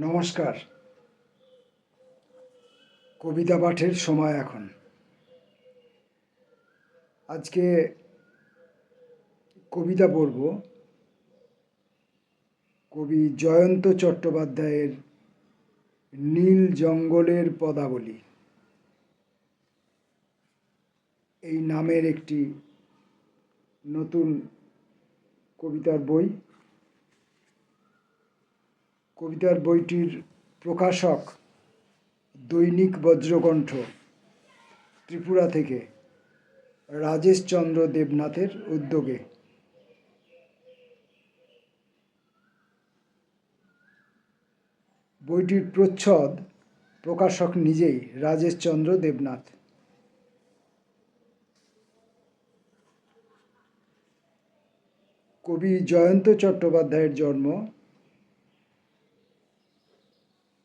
নমস্কার। কবিতা পাঠের সময় এখন। আজকে কবিতা পড়ব কবি জয়ন্ত চট্টোপাধ্যায়ের নীল জঙ্গলের পদাবলী এই নামের একটি নতুন কবিতার বই। কবিতার বইটির প্রকাশক দৈনিক বজ্রকণ্ঠ, ত্রিপুরা থেকে রাজেশ চন্দ্র দেবনাথের উদ্যোগে। বইটির প্রচ্ছদ প্রকাশক নিজেই, রাজেশ চন্দ্র দেবনাথ। কবি জয়ন্ত চট্টোপাধ্যায়ের জন্ম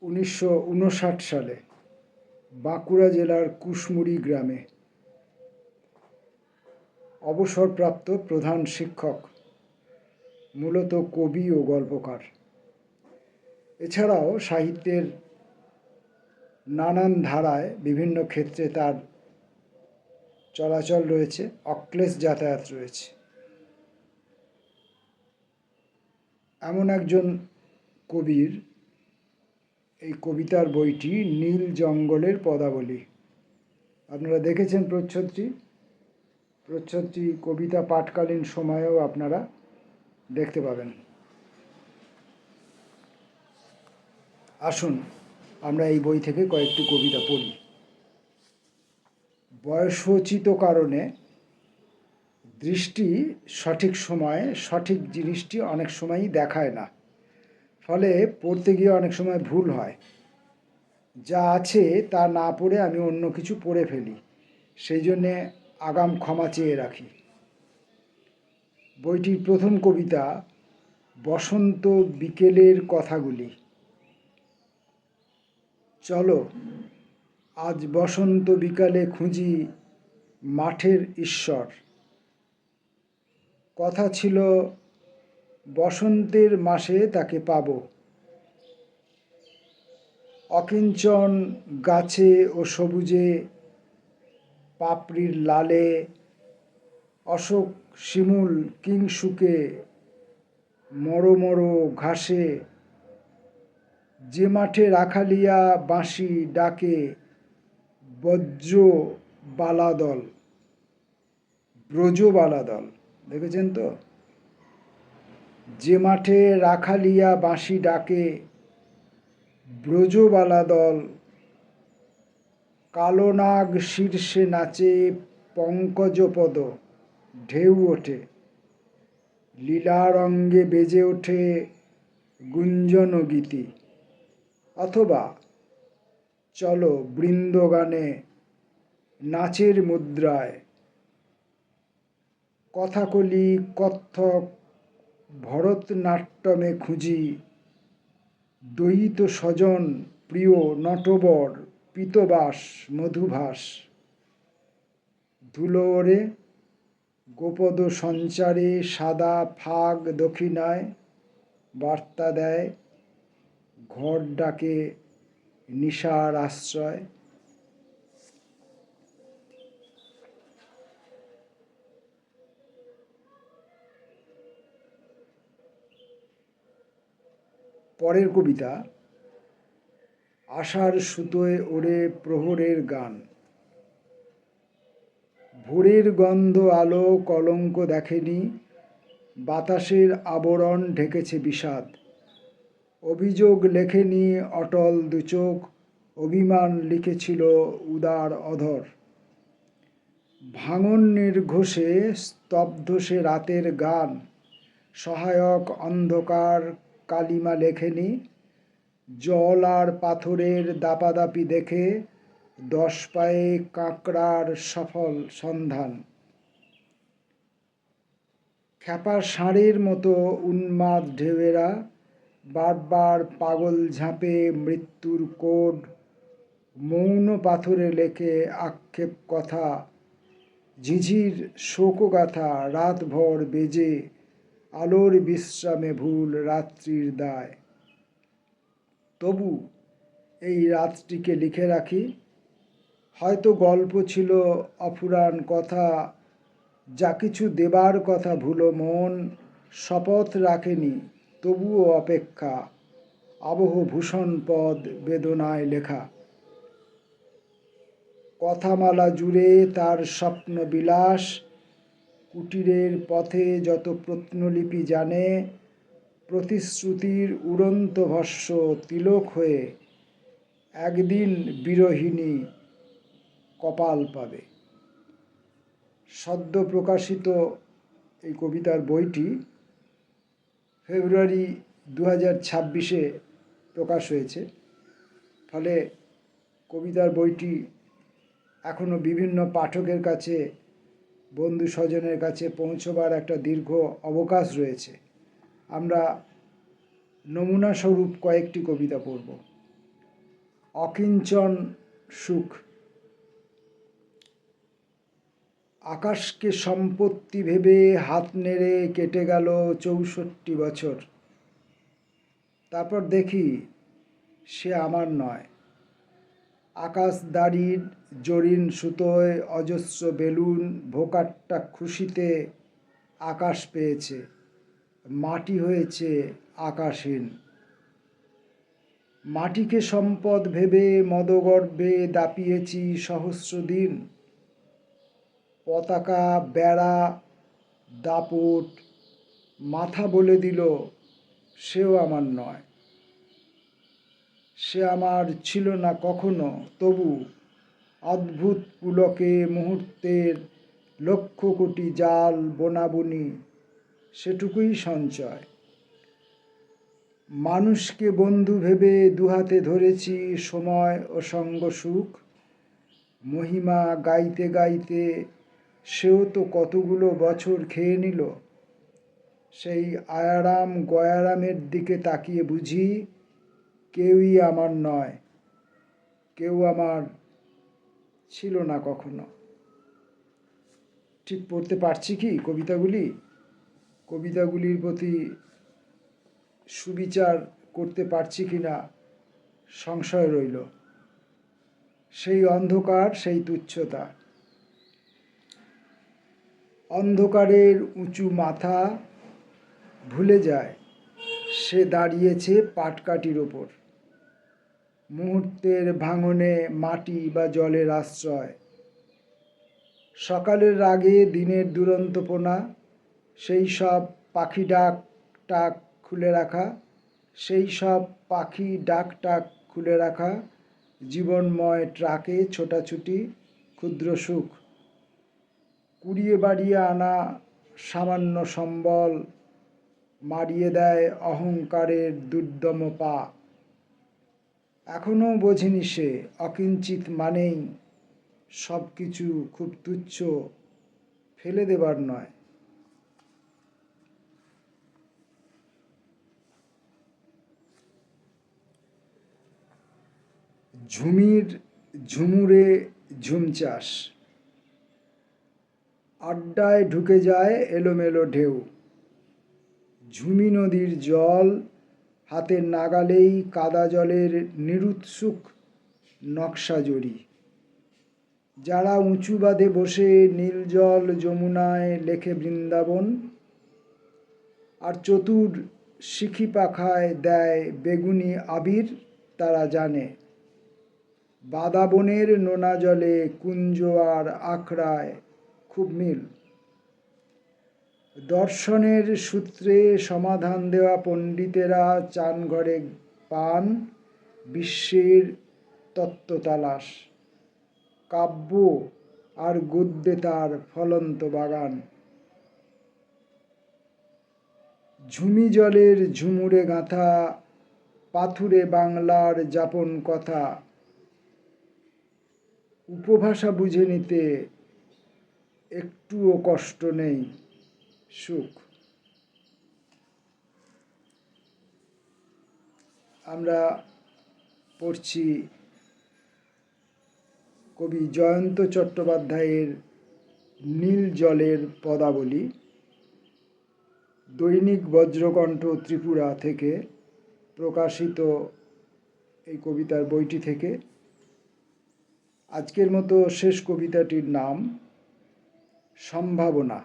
1959 সালে বাঁকুড়া জেলার কুশমুড়ি গ্রামে। অবসরপ্রাপ্ত প্রধান শিক্ষক, মূলত কবি ও গল্পকার। এছাড়াও সাহিত্যের নানান ধারায় বিভিন্ন ক্ষেত্রে তার চলাচল রয়েছে, অক্লেশ যাতায়াত রয়েছে। এমন একজন কবির এই কবিতার বইটি নীল জঙ্গলের পদাবলী। আপনারা দেখেছেন প্রচ্ছদটি কবিতা পাঠকালীন সময়েও আপনারা দেখতে পাবেন। আসুন আমরা এই বই থেকে কয়েকটি কবিতা পড়ি। বয়সোচিত কারণে দৃষ্টি সঠিক সময়ে সঠিক জিনিসটি অনেক সময়ই দেখায় না, ফলে পড়তে গিয়ে অনেক সময় ভুল হয়। যা আছে তা না পড়ে আমি অন্য কিছু পড়ে ফেলি, সেই জন্যে আগাম ক্ষমা চেয়ে রাখি। বইটির প্রথম কবিতা বসন্ত বিকেলের কথাগুলি। চলো আজ বসন্ত বিকালে খুঁজি মাঠের ঈশ্বর। কথা ছিল বসন্তের মাসে তাকে পাব। অকিঞ্চন গাছে ও সবুজে, পাপড়ির লালে, অশোক শিমুল কিংসুকে, মরো মরো ঘাসে, যে মাঠে রাখালিয়া বাঁশি ডাকে বজ্র বালাদল। ব্রজ বালাদল, দেখেছেন তো? যে মাঠে রাখালিয়া বাঁশি ডাকে ব্রজ বালাদল, কালো নাগ শীর্ষে নাচে পঙ্কজপদ ঢেউ ওঠে, লীলারঙ্গে বেজে ওঠে গুঞ্জন গীতি। অথবা চলো বৃন্দগানে নাচের মুদ্রায়, কথাকলি কত্থক ভরতনাট্যমে খুঁজি দয়িত স্বজন প্রিয় নটবর পীতবাস মধুভাস। ধুলো ওড়ে গোপদ সঞ্চারে সাদা ফাগ দক্ষিণায় বার্তা দেয়, ঘর ডাকে নিশার আশ্রয়। পরের কবিতা আশার সুতোয় ওড়ে প্রহরের গান। ভোরের গন্ধ আলো কলঙ্ক দেখেনি, বাতাসের আবরণ ঢেকেছে বিষাদ। অভিযোগ লেখেনি অটল দুচোখ, অভিমান লিখেছিল উদার অধর। ভাঙন নির্ঘোষে স্তব্ধ সে রাতের গান, সহায়ক অন্ধকার কালিমা লেখেনি। জল আর পাথরের দাপাদাপি দেখে 10 পায়ে কাঁকড়ার সফল সন্ধান। খ্যাপা ষাঁড়ের মতো উন্মাদ ঢেউয়েরা বারবার পাগল ঝাঁপে মৃত্যুর কোড। মৌন পাথরে লেখে আক্ষেপ কথা, ঝিঝির শোকগাথা রাতভর বেজে, আলোর বিশ্রামে ভুল রাত্রির দায়। তবু এই রাতটিকে লিখে রাখি। হয়তো গল্প ছিল অফুরান কথা, যা কিছু দেবার কথা ভুলো মন, শপথ রাখেনি তবুও অপেক্ষা, আবহ ভূষণ পদ বেদনায় লেখা। কথামালা জুড়ে তার স্বপ্ন বিলাস, কুটিরের পথে যত প্রত্নলিপি জানে, প্রতিশ্রুতির উড়ন্ত ভস্য তিলক হয়ে একদিন বিরহিণী কপাল পাবে। সদ্য প্রকাশিত এই কবিতার বইটি ফেব্রুয়ারি 2026 প্রকাশ হয়েছে। ফলে কবিতার বইটি এখনও বিভিন্ন পাঠকের কাছে, বন্ধু স্বজনের কাছে পৌঁছবার একটা দীর্ঘ অবকাশ রয়েছে। আমরা নমুনা স্বরূপ কয়েকটি কবিতা পড়ব। অকিঞ্চন সুখ। আকাশকে সম্পত্তি ভেবে হাত নেড়ে কেটে গেল 64 বছর। তারপর দেখি সে আমার নয়। আকাশদাড়ির জরিন সুতোয় অজস্র বেলুন ভোকাট্টা খুশিতে আকাশ পেয়েছে, মাটি হয়েছে আকাশহীন। মাটিকে সম্পদ ভেবে মদগর্ভে দাপিয়েছি সহস্র দিন। পতাকা, বেড়া, দাপট মাথা বলে দিল সেও আমার নয়। সে আমার ছিল না কখনো, তবু অদ্ভুত পুলকে মুহূর্তের লক্ষ কোটি জাল বোনাবুনি সেটুকুই সঞ্চয়। মানুষকে বন্ধু ভেবে দুহাতে ধরেছি সময় ও সঙ্গ সুখ। মহিমা গাইতে গাইতে সেও তো কতগুলো বছর খেয়ে নিল। সেই আয়ারাম গয়ারামের দিকে তাকিয়ে বুঝি কেউই আমার নয়, কেউ আমার ছিল না কখনো। ঠিক পড়তে পারছি কি কবিতাগুলি? কবিতাগুলির প্রতি সুবিচার করতে পারছি কি না সংশয় রইল। সেই অন্ধকার, সেই তুচ্ছতা। অন্ধকারের উঁচু মাথা ভুলে যায় সে দাঁড়িয়েছে পাটকাঠির ওপর। মুহূর্তের ভাঙনে মাটি বা জলের আশ্রয়। সকালের রাগে দিনের দুরন্তপনা, সেই সব পাখি ডাক টাক খুলে রাখা, সেই সব পাখি ডাক টাক খুলে রাখা জীবনময় ট্রাকে ছোটাছুটি, ক্ষুদ্র সুখ। কুড়িয়ে বাড়িয়ে আনা সামান্য সম্বল মারিয়ে দেয় অহংকারের দুর্দম পা। এখনও বোঝেনি সে অকিঞ্চিত মানেই সব কিছু খুব তুচ্ছ, ফেলে দেবার নয়। ঝুমির ঝুমুরে ঝুম চাষ। আড্ডায় ঢুকে যায় এলোমেলো ঢেউ। ঝুমি নদীর জল হাতের নাগালেই কাদা জলের নিরুৎসুক নকশা জড়ি। যারা উঁচু বাঁধে বসে নীল জল যমুনায় লেখে বৃন্দাবন, আর চতুর শিখি পাখায় দেয় বেগুনি আবির, তারা জানে বাদাবনের নোনা জলে কুঞ্জ আর আখড়ায় খুব মিল। দর্শনের সূত্রে সমাধান দেওয়া পণ্ডিতেরা চান ঘরে পান বিশ্বের তত্ত্ব তালাশ। কাব্য আর গদ্যে তার ফলন্ত বাগান। ঝুমি জলের ঝুমুরে গাঁথা পাথুরে বাংলার যাপন কথা। উপভাষা বুঝে নিতে একটুও কষ্ট নেই, সুখ। আমরা পড়ছি কবি জয়ন্ত চট্টোপাধ্যায়ের নীল জলের পদাবলী, দৈনিক বজ্রকণ্ঠ ত্রিপুরা থেকে প্রকাশিত এই কবিতার বইটি থেকে। আজকের মতো শেষ কবিতাটির নাম সম্ভাবনা।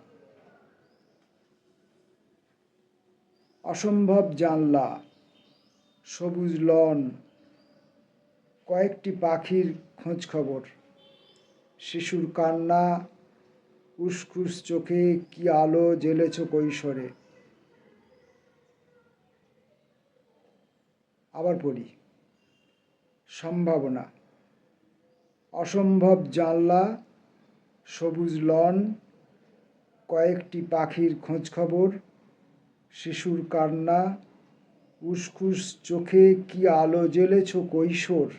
অসম্ভব জানলা, সবুজ লন, কয়েকটি পাখির খোঁজ খবর, শিশুর কান্না, উসখুস চোখে কি আলো জ্বেলেছ কৈশোরে। আবার পড়ি। সম্ভাবনা। অসম্ভব জানলা, সবুজ লন, কয়েকটি পাখির খোঁজ খবর, শিশুর কান্না, উসখুস চোখে কি আলো জ্বেলেছ কৈশোর।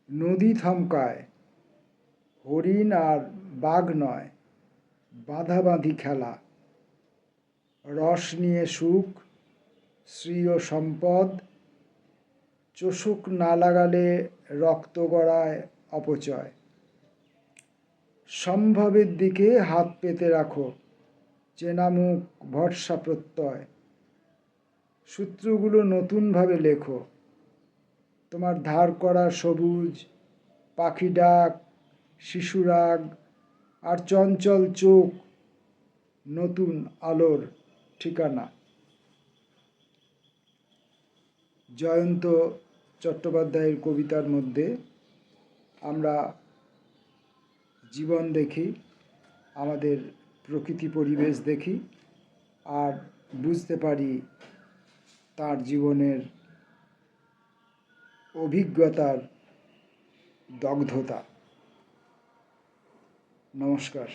নদী থমকায়, হরিণ আর বাঘ নয়, বাঁধাবাঁধি খেলা, রস নিয়ে সুখ, শ্রী ও সম্পদ, চোষক না লাগালে রক্ত গড়ায় অপচয়। সম্ভবের দিকে হাত পেতে রাখো, চেনা মুখ, ভরসা প্রত্যয়, সূত্রগুলো নতুনভাবে লেখো, তোমার ধার করা সবুজ, পাখি ডাক, শিশুরাগ আর চঞ্চল চোখ নতুন আলোর ঠিকানা। জয়ন্ত চট্টোপাধ্যায়ের কবিতার মধ্যে আমরা জীবন দেখি, আমাদের প্রকৃতি পরিবেশ দেখি, আর বুঝতে পারি তার জীবনের অভিজ্ঞতার দগ্ধতা। নমস্কার।